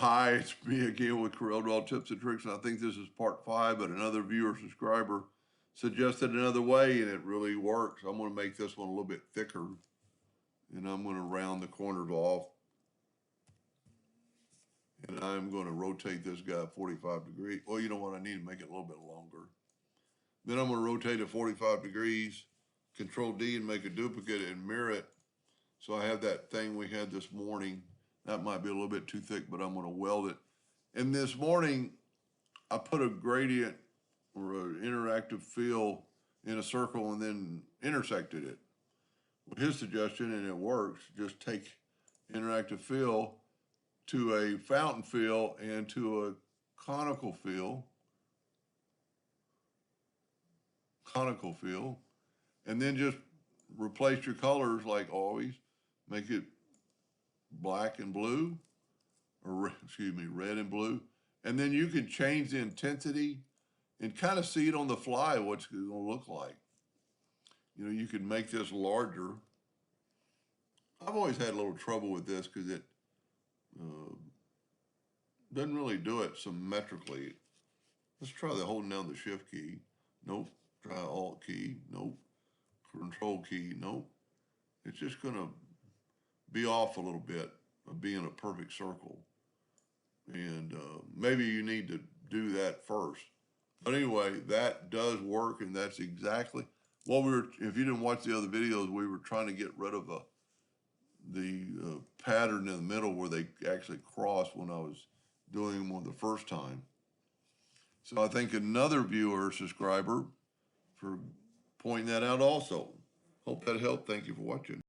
Hi, it's me again with Corel Draw Tips and Tricks, and I think this is part 5, but another viewer subscriber suggested another way, and it really works. I'm going to make this one a little bit thicker, and I'm going to round the corners off, and I'm going to rotate this guy 45 degrees. Well, you know what? I need to make it a little bit longer. Then I'm going to rotate it 45 degrees, Control D, and make a duplicate and mirror it. So I have that thing we had this morning. That might be a little bit too thick, but I'm going to weld it. And this morning, I put a gradient or an interactive fill in a circle and then intersected it. With his suggestion, and it works, just take interactive fill to a fountain fill and to a conical fill, and then just replace your colors like always. Make it black and blue, or excuse me, red and blue. And then you can change the intensity and kind of see it on the fly what it's going to look like. You know, you can make this larger. I've always had a little trouble with this because it doesn't really do it symmetrically. Let's try the holding down the shift key. Nope. Try alt key. Nope. Control key. Nope. It's just going to be off a little bit of being a perfect circle. And maybe you need to do that first. But anyway, that does work, and that's exactly what we were. If you didn't watch the other videos, we were trying to get rid of the pattern in the middle where they actually crossed when I was doing them the first time. So I thank another viewer or subscriber for pointing that out also. Hope that helped. Thank you for watching.